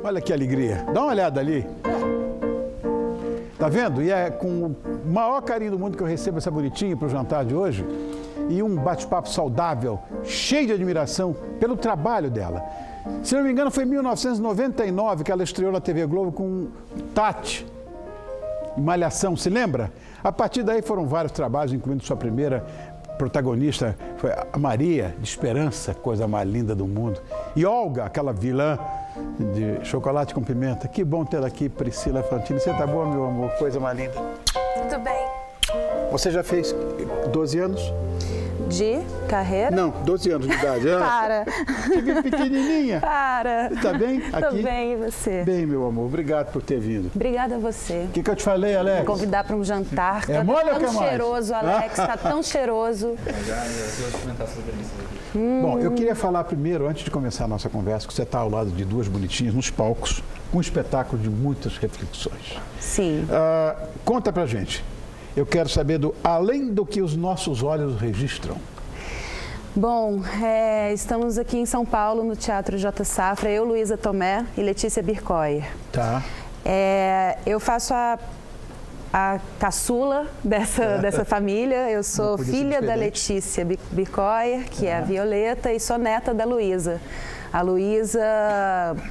Olha que alegria. Dá uma olhada ali. Tá vendo? E é com o maior carinho do mundo que eu recebo essa bonitinha para o jantar de hoje. E um bate-papo saudável, cheio de admiração pelo trabalho dela. Se não me engano, foi em 1999 que ela estreou na TV Globo com Tati, Malhação, se lembra? A partir daí foram vários trabalhos, incluindo sua primeira protagonista, foi a Maria, de Esperança, coisa mais linda do mundo. E Olga, aquela vilã de Chocolate com Pimenta. Que bom tê-la aqui, Priscila Fantini. Você tá boa, meu amor? Coisa mais linda. Tudo bem. Você já fez 12 anos? De carreira? Não, 12 anos de idade. Para. Te vi pequenininha. Para. Tá bem? Aqui? Tô bem, e você? Bem, meu amor. Obrigado por ter vindo. Obrigada a você. O que eu te falei, Alex? Convidar para um jantar. É Tá mole ou tão quer mais? cheiroso, Alex. Tá tão cheiroso. Bom, eu queria falar primeiro, antes de começar a nossa conversa, que você está ao lado de duas bonitinhas nos palcos, um espetáculo de muitas reflexões. Sim. Conta pra gente. Eu quero saber do além do que os nossos olhos registram. Bom, estamos aqui em São Paulo, no Teatro J. Safra, eu, Luísa Tomé e Letícia Bircoyer. Tá. Eu faço a caçula dessa família. Eu sou filha da Letícia Bircoyer, que é a Violeta, e sou neta da Luísa. A Luísa,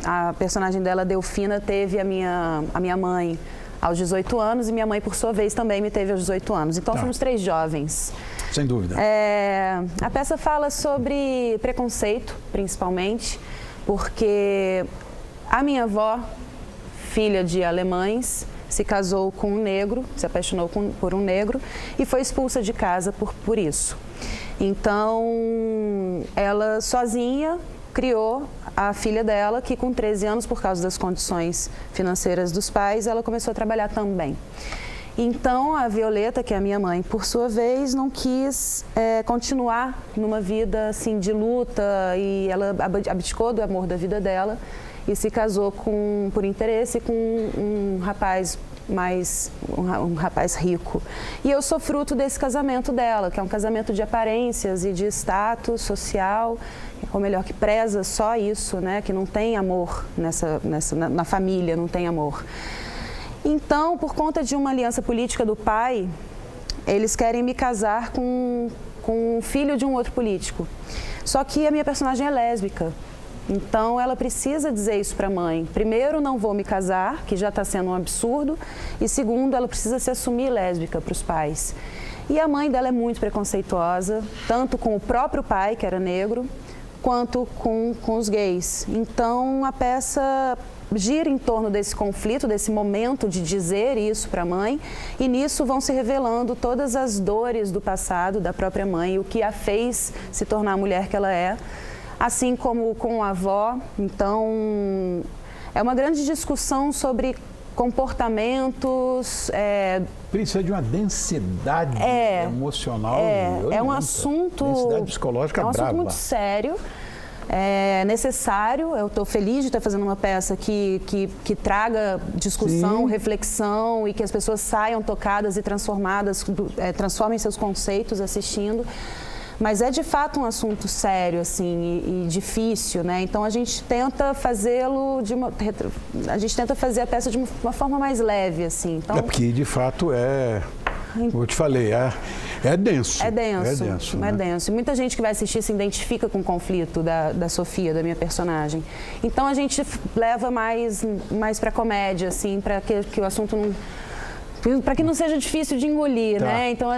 a personagem dela, Delfina, teve a minha mãe aos 18 anos e minha mãe, por sua vez, também me teve aos 18 anos. Então, somos três jovens. Sem dúvida. A peça fala sobre preconceito, principalmente, porque a minha avó, filha de alemães, se casou com um negro, se apaixonou por um negro e foi expulsa de casa por isso. Então, ela sozinha criou a filha dela, que com 13 anos, por causa das condições financeiras dos pais, ela começou a trabalhar também. Então, a Violeta, que é a minha mãe, por sua vez, não quis continuar numa vida assim, de luta, e ela abdicou do amor da vida dela e se casou por interesse com um rapaz um rapaz rico. E eu sou fruto desse casamento dela, que é um casamento de aparências e de status social, ou melhor, que preza só isso, né? Que não tem amor na família, não tem amor. Então, por conta de uma aliança política do pai, eles querem me casar com o filho de um outro político. Só que a minha personagem é lésbica. Então, ela precisa dizer isso para a mãe. Primeiro, não vou me casar, que já está sendo um absurdo. E segundo, ela precisa se assumir lésbica para os pais. E a mãe dela é muito preconceituosa, tanto com o próprio pai, que era negro, quanto com os gays. Então, a peça gira em torno desse conflito, desse momento de dizer isso para a mãe. E nisso vão se revelando todas as dores do passado da própria mãe, o que a fez se tornar a mulher que ela é. Assim como com a avó. Então, é uma grande discussão sobre comportamentos. Precisa de uma densidade emocional. É um assunto. Densidade psicológica brava. É um assunto muito sério. É necessário. Eu estou feliz de estar fazendo uma peça que traga discussão, reflexão, e que as pessoas saiam tocadas e transformadas, transformem seus conceitos assistindo. Mas é de fato um assunto sério, assim, e difícil, né? Então a gente tenta fazê-lo fazer a peça de uma forma mais leve, assim. Então, porque de fato eu te falei, é denso. É denso. Né? É denso. E muita gente que vai assistir se identifica com o conflito da Sofia, da minha personagem. Então a gente leva mais para comédia, assim, para que o assunto não. Para que não seja difícil de engolir, né? Então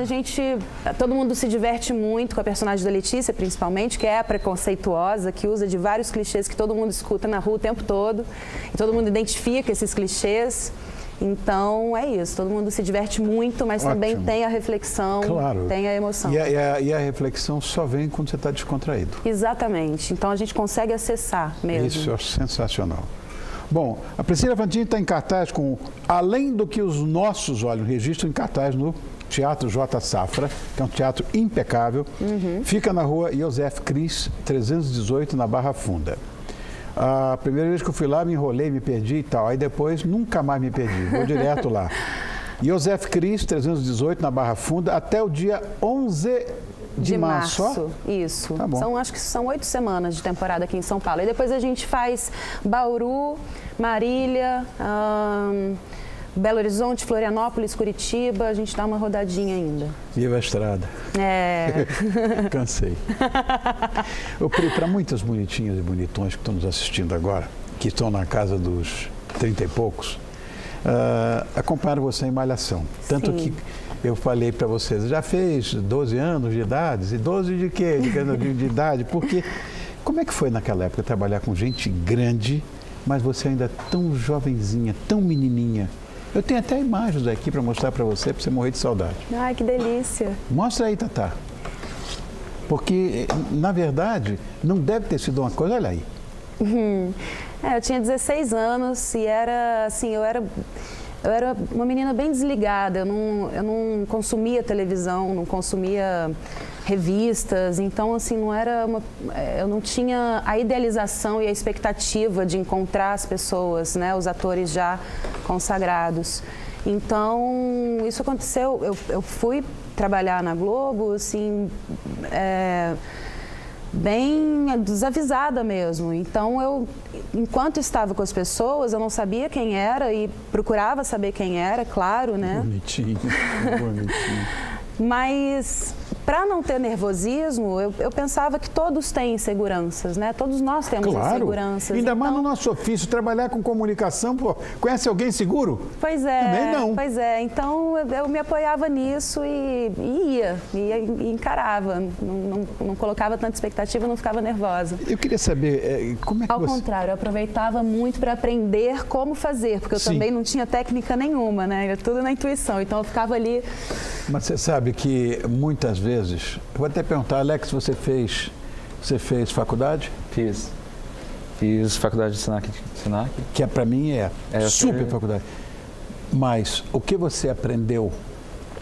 todo mundo se diverte muito com a personagem da Letícia, principalmente, que é a preconceituosa, que usa de vários clichês que todo mundo escuta na rua o tempo todo. E todo mundo identifica esses clichês. Então, é isso. Todo mundo se diverte muito, mas também tem a reflexão, tem a emoção. E a reflexão só vem quando você está descontraído. Exatamente. Então, a gente consegue acessar mesmo. Isso é sensacional. Bom, a Priscila Fantini está em cartaz com Além do que os nossos olhos registram, em cartaz no Teatro J. Safra, que é um teatro impecável. Fica na rua Josef Cris, 318, na Barra Funda. A primeira vez que eu fui lá, me enrolei, me perdi e tal. Aí depois, nunca mais me perdi, vou direto lá. Josef Cris, 318, na Barra Funda, até o dia 11 de março. Isso. Tá bom. Acho que são 8 semanas de temporada aqui em São Paulo. E depois a gente faz Bauru, Marília, Belo Horizonte, Florianópolis, Curitiba, a gente dá uma rodadinha ainda. Viva a estrada. É. Cansei. Para muitas bonitinhas e bonitões que estão nos assistindo agora, que estão na casa dos 30 e poucos, acompanharam você em Malhação. Tanto Sim. que eu falei para vocês, já fez 12 anos de idade? E 12 de quê? De idade? Porque como é que foi naquela época trabalhar com gente grande, mas você ainda tão jovenzinha, tão menininha? Eu tenho até imagens aqui para mostrar para você morrer de saudade. Ai, que delícia. Mostra aí, Tatá. Porque, na verdade, não deve ter sido uma coisa, olha aí. Eu tinha 16 anos e era assim, eu era uma menina bem desligada, eu não consumia televisão, não consumia revistas, então assim, eu não tinha a idealização e a expectativa de encontrar as pessoas, né, os atores já consagrados. Então, isso aconteceu, eu fui trabalhar na Globo, assim, bem desavisada mesmo. Então, enquanto estava com as pessoas, eu não sabia quem era e procurava saber quem era, claro, né? Bonitinho, bonitinho. Mas, para não ter nervosismo, eu pensava que todos têm inseguranças, né? Todos nós temos inseguranças. Ainda mais no nosso ofício, trabalhar com comunicação, pô, conhece alguém seguro? Pois é. Também não. Pois é. Então, eu me apoiava nisso e ia, encarava. Não colocava tanta expectativa, não ficava nervosa. Eu queria saber, como é que Ao contrário, eu aproveitava muito para aprender como fazer, porque eu Sim. também não tinha técnica nenhuma, né? Era tudo na intuição. Então, eu ficava ali... Mas você sabe que muitas vezes, eu vou até perguntar, Alex, você fez faculdade? Fiz faculdade de Senac. Que para mim é super faculdade. Mas o que você aprendeu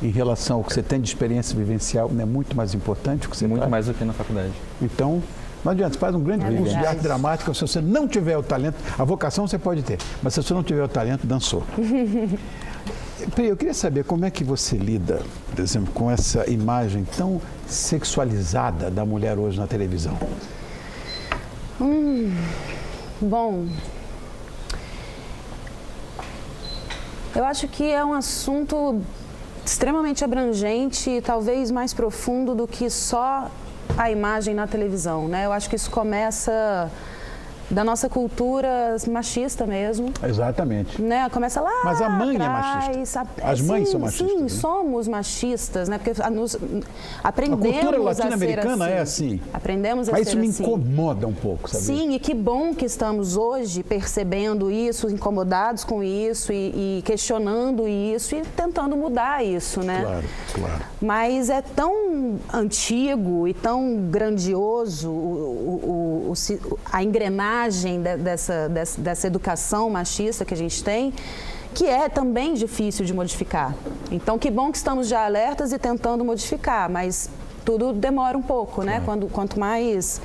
em relação ao que você tem de experiência vivencial não é muito mais importante o que você Muito faz? mais do que na faculdade. Então, não adianta, você faz um grande curso de verdade. arte dramática, se você não tiver o talento, a vocação você pode ter, mas se você não tiver o talento, dançou. Eu queria saber como é que você lida, por exemplo, com essa imagem tão sexualizada da mulher hoje na televisão. Bom, eu acho que é um assunto extremamente abrangente e talvez mais profundo do que só a imagem na televisão, né? Eu acho que isso começa da nossa cultura machista mesmo. Exatamente. Né? Começa lá Mas a mãe atrás, é machista. As mães são machistas. Sim, né? somos machistas, né? Porque aprendemos A cultura a latino-americana ser é assim. Aprendemos a Mas ser isso me assim. incomoda um pouco, sabe? Sim, e que bom que estamos hoje percebendo isso, incomodados com isso e questionando isso e tentando mudar isso, né? Claro, claro. Mas é tão antigo e tão grandioso a engrenagem dessa educação machista que a gente tem, que é também difícil de modificar. Então, que bom que estamos já alertas e tentando modificar, mas tudo demora um pouco, né? Quanto mais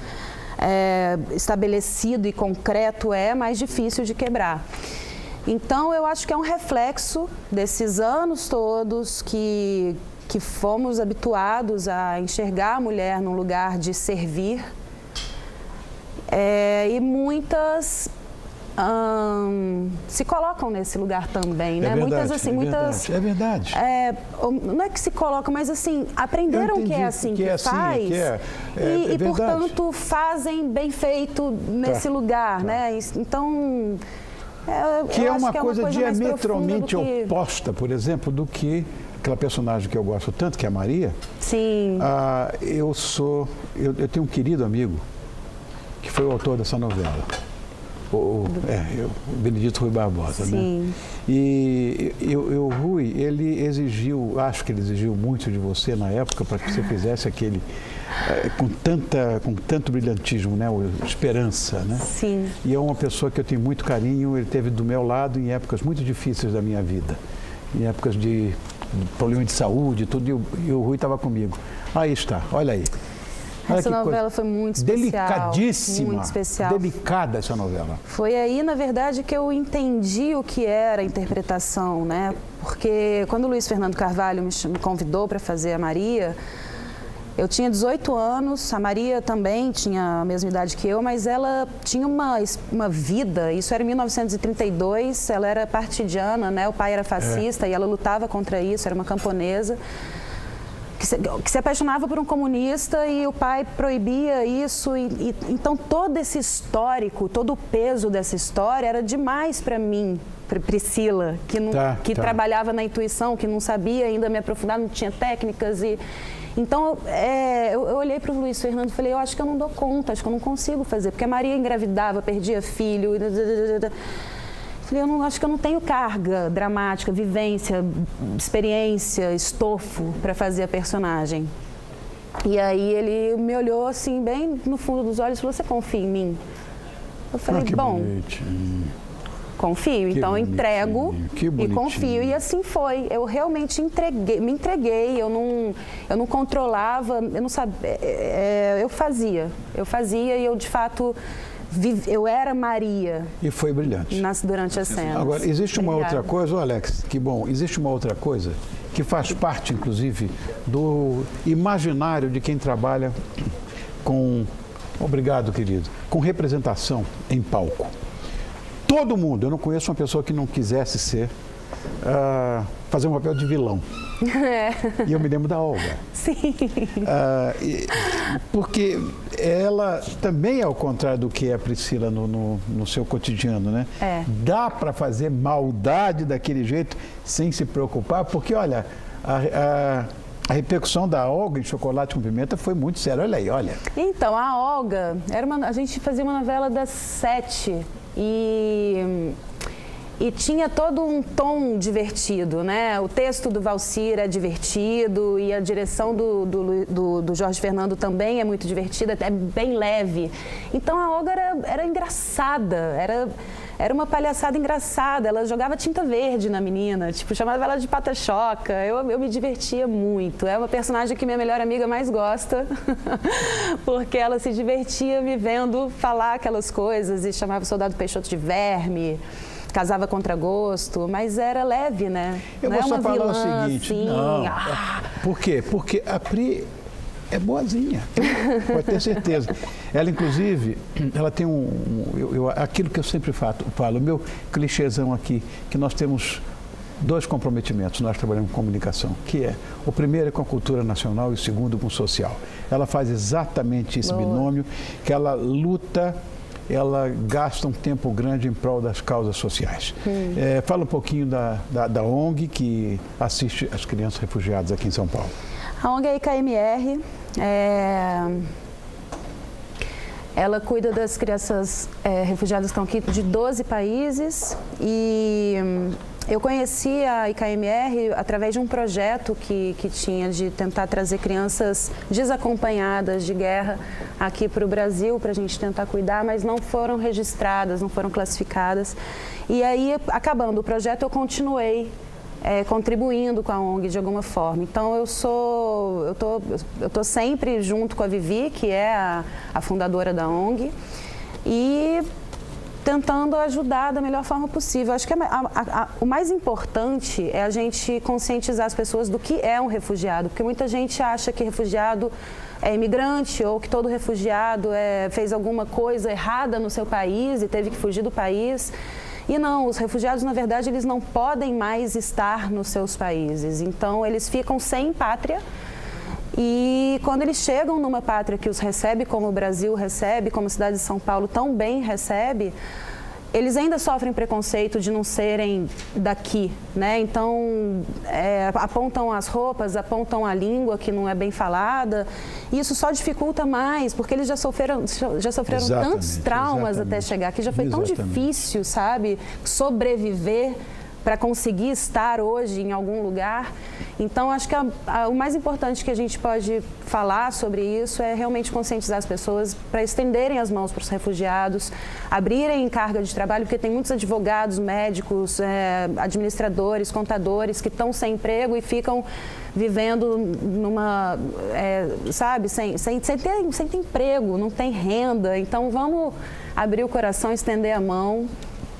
estabelecido e concreto mais difícil de quebrar. Então, eu acho que é um reflexo desses anos todos que fomos habituados a enxergar a mulher num lugar de servir. E muitas se colocam nesse lugar também, né? É verdade. Não é que se colocam, mas assim, aprenderam que é assim que faz e portanto, fazem bem feito nesse lugar, né? Então, que é uma coisa mais diametralmente profunda do que... oposta, por exemplo, do que aquela personagem que eu gosto tanto, que é a Maria. Sim. Eu tenho um querido amigo que foi o autor dessa novela, o Benedito Rui Barbosa, Sim. né? E o Rui, ele acho que ele exigiu muito de você na época para que você fizesse aquele, com tanto brilhantismo, né? Esperança, né? Sim. E é uma pessoa que eu tenho muito carinho, ele esteve do meu lado em épocas muito difíceis da minha vida, em épocas de problema de saúde e tudo, e o Rui estava comigo. Aí está, olha aí. Essa novela foi muito especial. Delicadíssima. Muito especial. Delicada essa novela. Foi aí, na verdade, que eu entendi o que era a interpretação, né? Porque quando o Luiz Fernando Carvalho me convidou para fazer a Maria, Eu tinha 18 anos, a Maria também tinha a mesma idade que eu, mas ela tinha uma vida, isso era em 1932, ela era partidiana, né? O pai era fascista e ela lutava contra isso, era uma camponesa, que se apaixonava por um comunista e o pai proibia isso. Então todo esse histórico, todo o peso dessa história era demais para mim, Priscila, que trabalhava na intuição, que não sabia ainda me aprofundar, não tinha técnicas Então, eu olhei para o Luiz Fernando e falei, eu acho que eu não dou conta, acho que eu não consigo fazer, porque a Maria engravidava, perdia filho. Falei, acho que eu não tenho carga dramática, vivência, experiência, estofo para fazer a personagem. E aí ele me olhou assim, bem no fundo dos olhos e falou, você confia em mim? Eu falei, bom... Bonitinho. Confio, então eu entrego e confio. E assim foi. Eu realmente me entreguei, eu não controlava, eu não sabia, eu fazia e eu de fato, eu era Maria. E foi brilhante. Durante a cena. Agora, existe uma outra coisa, Alex, que bom, existe uma outra coisa que faz parte, inclusive, do imaginário de quem trabalha com, obrigado, querido, com representação em palco. Todo mundo, eu não conheço uma pessoa que não quisesse fazer um papel de vilão. E eu me lembro da Olga. Sim. Porque ela também é ao contrário do que é a Priscila no seu cotidiano, né? Dá para fazer maldade daquele jeito sem se preocupar, porque olha, a repercussão da Olga em Chocolate com Pimenta foi muito séria. Olha aí, olha. Então, a Olga, a gente fazia uma novela das 7 e tinha todo um tom divertido, né? O texto do Valcir é divertido e a direção do Jorge Fernando também é muito divertida, é bem leve. Então a Olga era engraçada, era uma palhaçada engraçada, ela jogava tinta verde na menina, tipo, chamava ela de pata-choca, eu me divertia muito. É uma personagem que minha melhor amiga mais gosta, porque ela se divertia me vendo falar aquelas coisas e chamava o Soldado Peixoto de verme, casava contra gosto, mas era leve, né? Eu vou só falar o seguinte, assim, por quê? Porque a Pri é boazinha, pode ter certeza. Ela, inclusive, ela tem aquilo que eu sempre falo, o meu clichêzão aqui, que nós temos 2 comprometimentos, nós trabalhamos com comunicação, que é, o primeiro é com a cultura nacional e o segundo com o social. Ela faz exatamente esse binômio, que ela luta, ela gasta um tempo grande em prol das causas sociais. Fala um pouquinho da ONG que assiste as crianças refugiadas aqui em São Paulo. A ONG é a IKMR, ela cuida das crianças refugiadas que estão aqui de 12 países e eu conheci a IKMR através de um projeto que tinha de tentar trazer crianças desacompanhadas de guerra aqui para o Brasil, para a gente tentar cuidar, mas não foram registradas, não foram classificadas. E aí, acabando o projeto, eu continuei contribuindo com a ONG de alguma forma. Então, eu tô sempre junto com a Vivi, que é a fundadora da ONG, e tentando ajudar da melhor forma possível. Acho que o mais importante é a gente conscientizar as pessoas do que é um refugiado, porque muita gente acha que refugiado é imigrante ou que todo refugiado fez alguma coisa errada no seu país e teve que fugir do país. E não, os refugiados, na verdade, eles não podem mais estar nos seus países. Então, eles ficam sem pátria. E quando eles chegam numa pátria que os recebe como o Brasil recebe, como a cidade de São Paulo tão bem recebe, eles ainda sofrem preconceito de não serem daqui, né? Então, apontam as roupas, apontam a língua que não é bem falada. E isso só dificulta mais, porque eles já sofreram tantos traumas até chegar aqui. Já foi tão difícil, sabe, sobreviver para conseguir estar hoje em algum lugar. Então, acho que o mais importante que a gente pode falar sobre isso é realmente conscientizar as pessoas para estenderem as mãos para os refugiados, abrirem carga de trabalho, porque tem muitos advogados, médicos, administradores, contadores que estão sem emprego e ficam vivendo numa, sabe, sem ter emprego, não tem renda. Então, vamos abrir o coração, estender a mão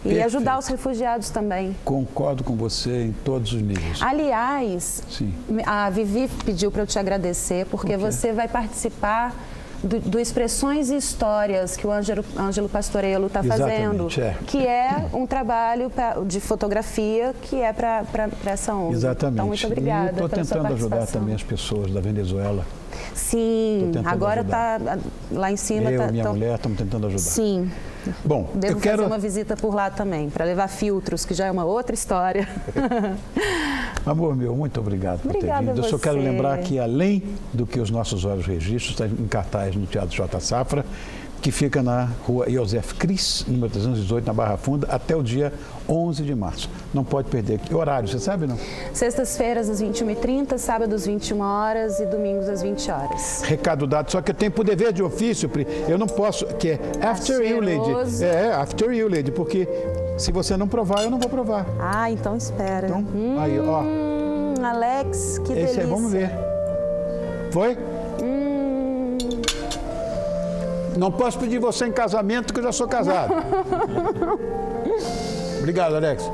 E Perfeito. ajudar os refugiados também. Concordo com você em todos os níveis. Aliás, Sim. a Vivi pediu para eu te agradecer, porque Por quê? você vai participar do Expressões e Histórias que o Ângelo Pastorello está fazendo, Exatamente, é. que é um trabalho de fotografia que é para essa ONG. Exatamente. Então, muito obrigada E estou pela sua tentando ajudar participação. também as pessoas da Venezuela. Sim, Tô tentando agora ajudar. está lá em cima. Eu tá, e minha mulher estamos tentando ajudar. Sim, Bom, devo eu quero... fazer uma visita por lá também, para levar filtros, que já é uma outra história. Amor meu, muito obrigado por Obrigada ter vindo. a Eu só quero você. lembrar que, além do que os nossos olhos registram, está em cartaz no Teatro J. Safra, que fica na rua Josef Cris, número 318, na Barra Funda, até o dia 11 de março. Não pode perder. Que horário, você sabe, não? Sextas-feiras às 21h30, sábados 21 horas e domingos às 20 horas. Recado dado, só que eu tenho por dever de ofício, Pri, eu não posso, que é after you, lady. cheiroso. After you, lady, porque se você não provar, eu não vou provar. Ah, então espera. Então, aí, ó, Alex, que esse delícia. aí, vamos ver. Foi? Não posso pedir você em casamento, que eu já sou casado. Obrigado, Alex.